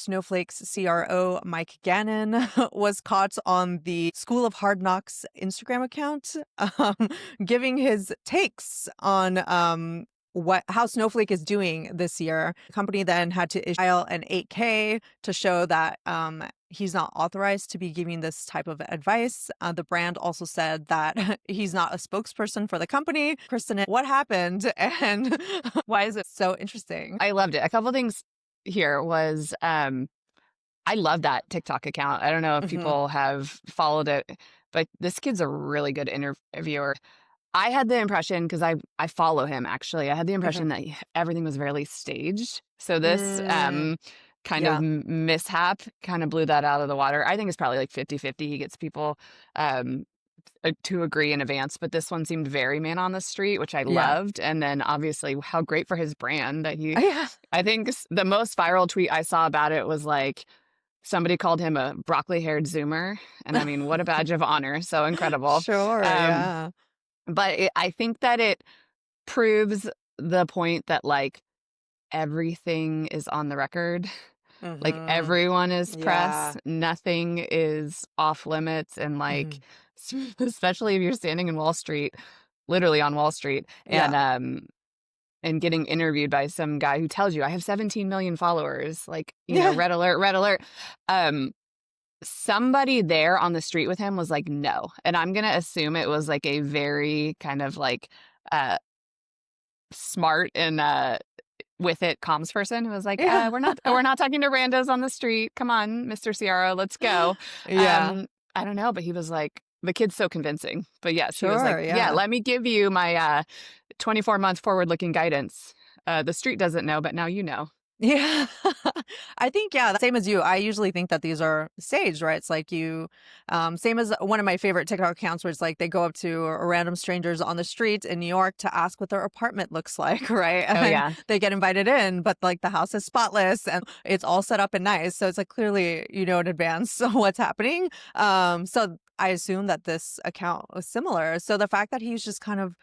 Snowflake's CRO, Mike Gannon, was caught on the School of Hard Knocks Instagram account, giving his takes on how Snowflake is doing this year. The company then had to file an 8K to show that he's not authorized to be giving this type of advice. The brand also said that he's not a spokesperson for the company. Kristen, what happened and why is it so interesting? I loved it. A couple things here was I love that TikTok account. I don't know if people have followed it, but this kid's a really good interviewer. I had the impression, because I follow him actually, I had the impression that everything was very staged. So this kind of mishap kind of blew that out of the water. I think it's probably like 50-50. He gets people to agree in advance, but this one seemed very man on the street, which I loved. And then obviously how great for his brand that he, I think the most viral tweet I saw about it was like, somebody called him a broccoli-haired Zoomer. And I mean, what a badge of honor. So incredible. Sure, yeah. But I think that it proves the point that like everything is on the record. Like everyone is press. Nothing is off limits. And like, especially if you're standing in Wall Street, literally on Wall Street, and getting interviewed by some guy who tells you, I have 17 million followers, like, you know, red alert, red alert. Somebody there on the street with him was like, no. And I'm going to assume it was like a very kind of like smart and with it comms person who was like, we're not talking to randos on the street. Come on, Mr. CRO, let's go. I don't know, but he was like, the kid's so convincing. But yes, he was like, let me give you my 24-month forward-looking guidance. The street doesn't know, but now you know. Yeah. I think, same as you. I usually think that these are staged, right? It's like same as one of my favorite TikTok accounts where it's like they go up to random strangers on the street in New York to ask what their apartment looks like, right? And they get invited in, but like the house is spotless and it's all set up and nice. So it's like clearly you know in advance what's happening. So I assume that this account was similar. So the fact that he's just kind of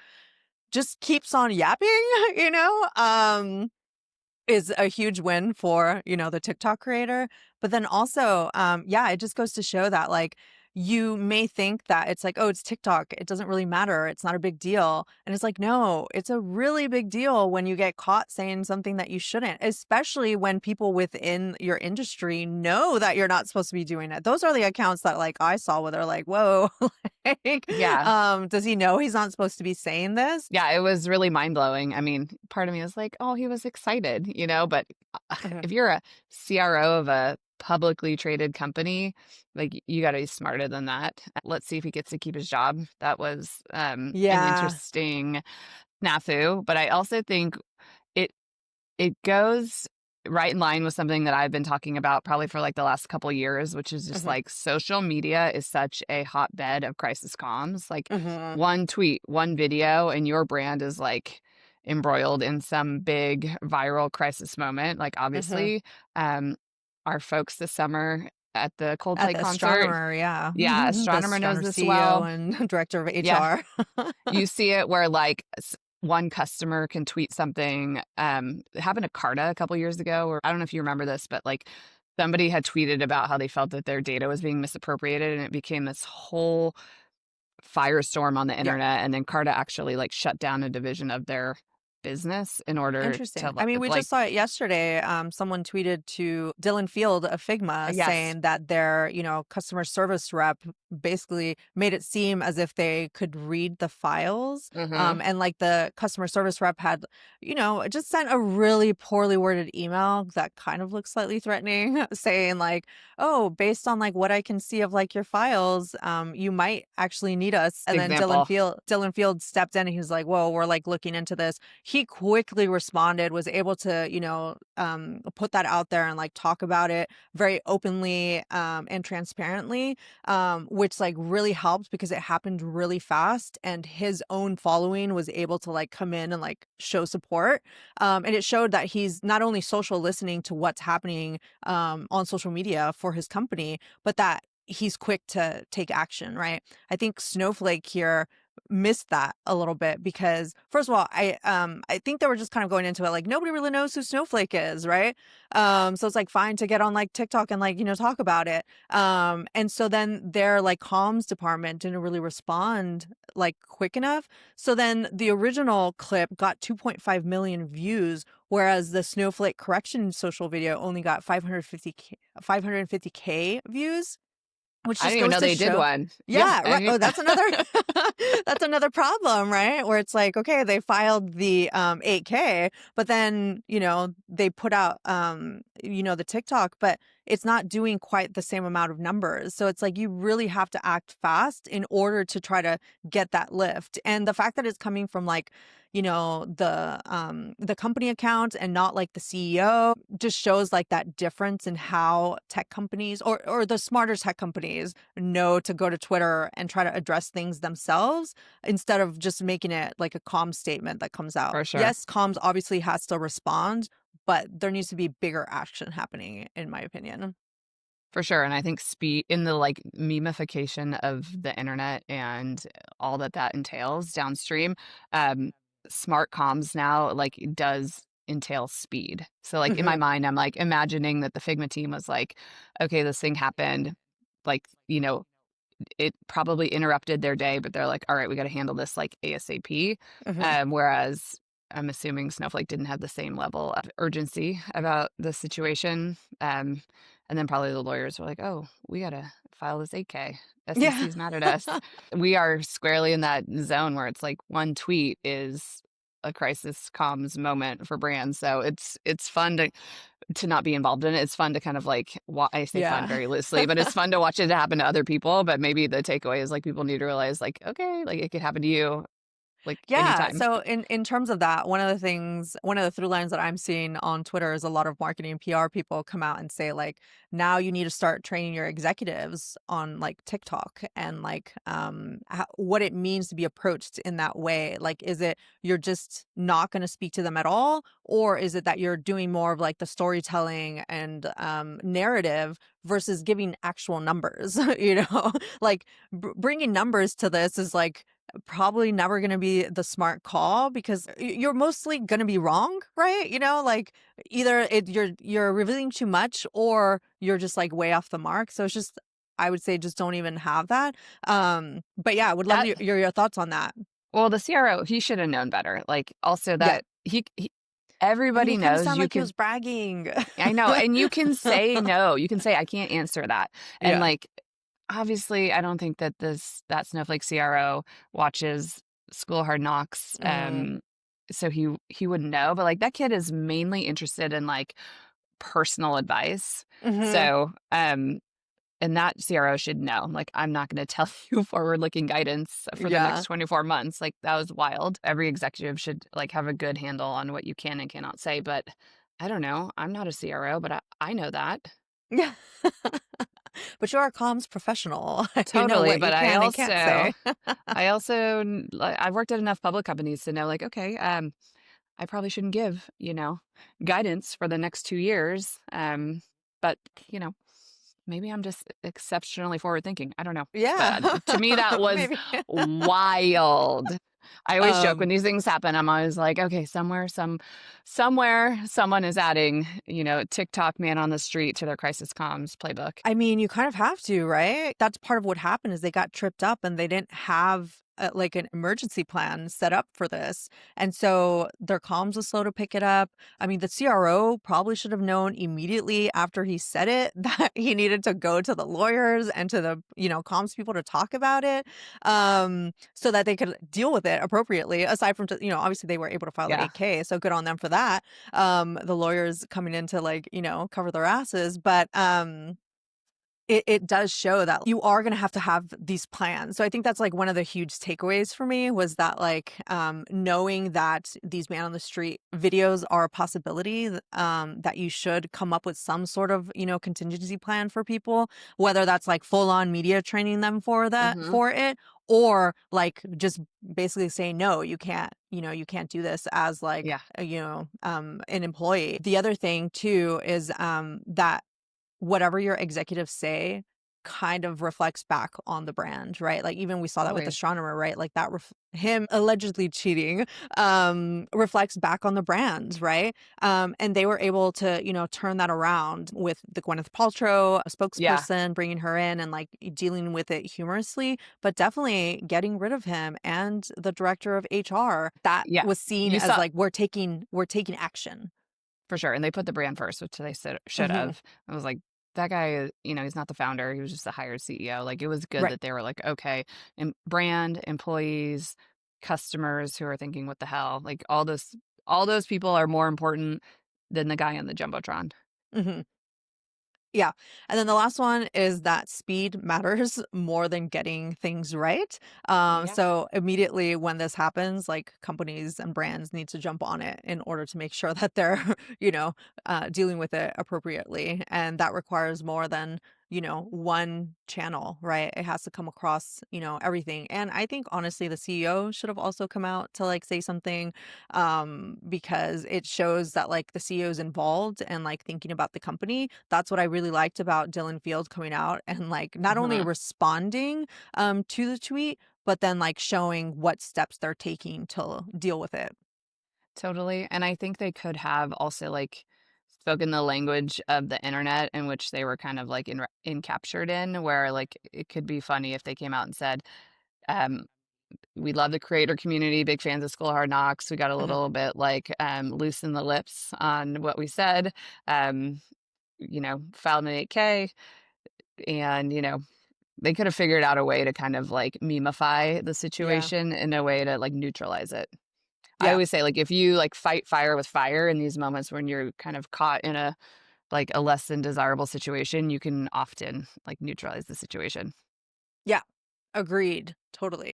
just keeps on yapping, you know, is a huge win for, you know, the TikTok creator. But then also, it just goes to show that like you may think that it's like, oh, it's TikTok, it doesn't really matter, it's not a big deal. And it's like, no, it's a really big deal when you get caught saying something that you shouldn't, especially when people within your industry know that you're not supposed to be doing it. Those are the accounts that like I saw where they're like, whoa, like, does he know he's not supposed to be saying this? Yeah, it was really mind-blowing. I mean, part of me was like, oh, he was excited, you know, but if you're a CRO of a publicly traded company, like you got to be smarter than that. Let's see if he gets to keep his job. That was an interesting snafu. But I also think it goes right in line with something that I've been talking about probably for like the last couple of years, which is just like social media is such a hotbed of crisis comms. Like one tweet, one video, and your brand is like embroiled in some big viral crisis moment. Like obviously, our folks this summer at the Coldplay concert. Astronomer, Astronomer knows this CEO well. And director of HR. You see it where like one customer can tweet something. It happened to Carta a couple years ago, or I don't know if you remember this, but like somebody had tweeted about how they felt that their data was being misappropriated, and it became this whole firestorm on the internet. And then Carta actually like shut down a division of their business in order to I mean, we just saw it yesterday. Someone tweeted to Dylan Field of Figma saying that their, you know, customer service rep basically made it seem as if they could read the files. And like the customer service rep had, you know, just sent a really poorly worded email that kind of looks slightly threatening, saying like, oh, based on like what I can see of like your files, you might actually need us. And then Dylan Field stepped in and he was like, whoa, we're like looking into this. He quickly responded, was able to, you know, put that out there and like talk about it very openly and transparently, which like really helped because it happened really fast and his own following was able to like come in and like show support. And it showed that he's not only social listening to what's happening on social media for his company, but that he's quick to take action, right? I think Snowflake here missed that a little bit because first of all, I think they were just kind of going into it like nobody really knows who Snowflake is, right? So it's like fine to get on like TikTok and like, talk about it. And so then their like comms department didn't really respond like quick enough. So then the original clip got 2.5 million views, whereas the Snowflake correction social video only got 550K views, which I just didn't even goes know to they did show. one. Yeah, Yeah, I right. mean, Oh, that's another that's another problem, right? Where it's like, okay, they filed the 8K, but then, they put out the TikTok, but it's not doing quite the same amount of numbers. So it's like you really have to act fast in order to try to get that lift. And the fact that it's coming from like, the company account and not like the CEO just shows like that difference in how tech companies or the smarter tech companies know to go to Twitter and try to address things themselves instead of just making it like a comms statement that comes out. for sure. Yes, comms obviously has to respond, but there needs to be bigger action happening, in my opinion. For sure, and I think speed in the, like, memification of the internet and all that that entails downstream, um, smart comms now, like, does entail speed. So, like, in my Hmm. mind, I'm, like, imagining that the Figma team was like, "Okay, this thing happened," like, it probably interrupted their day, but they're like, "All right, we gotta handle this, like, ASAP." Hmm. Whereas I'm assuming Snowflake didn't have the same level of urgency about the situation, and then probably the lawyers were like, "Oh, we gotta file this 8K. Yeah. SEC's mad at us." We are squarely in that zone where it's like one tweet is a crisis comms moment for brands, so it's fun to not be involved in it. It's fun to kind of like I say fun Yeah. very loosely, but it's fun to watch it happen to other people. But maybe the takeaway is like people need to realize like, okay, like it could happen to you like Yeah. anytime. So in terms of that, one of the through lines that I'm seeing on Twitter is a lot of marketing and PR people come out and say like, now you need to start training your executives on like TikTok and like what it means to be approached in that way. Like, is it you're just not going to speak to them at all, or is it that you're doing more of like the storytelling and narrative versus giving actual numbers? Like bringing numbers to this is like probably never going to be the smart call because you're mostly going to be wrong, right? Like either you're revealing too much or you're just like way off the mark. So it's just I would say just don't even have that. But yeah, I would love That your thoughts on that. well, the CRO he should have known better. Like also Yeah. that he I mean, everybody it kind of knows sounded you like he can. was bragging. I know, and you can say no. You can say I can't answer that, and Yeah. like obviously, I don't think that that Snowflake CRO watches School of Hard Knocks, Hmm. so he wouldn't know, but, like, that kid is mainly interested in, like, personal advice. Hmm. So, and that CRO should know, like, I'm not gonna tell you forward-looking guidance for the next Yeah. 24 months, like, that was wild. Every executive should, like, have a good handle on what you can and cannot say, but I don't know, I'm not a CRO, but I know that. Yeah. But you're a comms professional. You know Totally, what you but can and can't say. I've worked at enough public companies to know, like, okay, I probably shouldn't give, guidance for the next 2 years. But, you know, maybe I'm just exceptionally forward thinking. I don't know. Yeah. But to me, that was Maybe. wild. I always joke when um these things happen, I'm always like, okay, somewhere someone is adding, TikTok man on the street to their crisis comms playbook. I mean, you kind of have to, right? That's part of what happened is they got tripped up and they didn't have like an emergency plan set up for this. And so their comms was slow to pick it up. I mean, the CRO probably should have known immediately after he said it that he needed to go to the lawyers and to the, comms people to talk about it so that they could deal with it appropriately. Aside from, obviously they were able to file the Yeah. 8K. So good on them for that. The lawyers coming in to like, cover their asses. But, it does show that you are gonna have to have these plans. So I think that's, like, one of the huge takeaways for me was that, like, knowing that these man on the street videos are a possibility, that you should come up with some sort of, contingency plan for people, whether that's, like, full on media training them Mhm. for it, or, like, just basically saying, "No, you can't do this as, like, Yeah. an employee." The other thing too is, that whatever your executives say kind of reflects back on the brand, right? Like even we saw that with Always. Astronomer, right? Like that him allegedly cheating reflects back on the brand, right? And they were able to, turn that around with the Gwyneth Paltrow a Yeah. spokesperson, bringing her in and like dealing with it humorously, but definitely getting rid of him and the director of HR. That Yeah. was seen You as saw like we're taking action. for sure, and they put the brand first, which they should Hmm. have. I was like, "That guy, he's not the founder, he was just a hired CEO." Like, it was good Right. that they were like, "Okay, and brand, employees, customers who are thinking, 'What the hell?'" Like, all those people are more important than the guy on the jumbotron. Hmm. Yeah. And then the last one is that speed matters more than getting things right. Yeah. So immediately when this happens, like companies and brands need to jump on it in order to make sure that they're, dealing with it appropriately. And that requires more than, one channel, right? It has to come across, everything. And I think honestly, the CEO should have also come out to like say something because it shows that like the CEO is involved and like thinking about the company. That's what I really liked about Dylan Field coming out and like not only Mhm. responding to the tweet, but then like showing what steps they're taking to deal with it. Totally, and I think they could have also, like, spoken the language of the internet in which they were kind of, like, encaptured in, where, like, it could be funny if they came out and said, um, "We love the creator community, big fans of School of Hard Knocks. We got a Hmm. little bit, like, loose in the lips on what we said, filed an 8K," and, they could have figured out a way to kind of, like, memify the Yeah. situation in a way to, like, neutralize it. I Yeah. always say, like, if you, like, fight fire with fire in these moments when you're kind of caught in a less than desirable situation, you can often, like, neutralize the situation. Yeah. Agreed. Totally.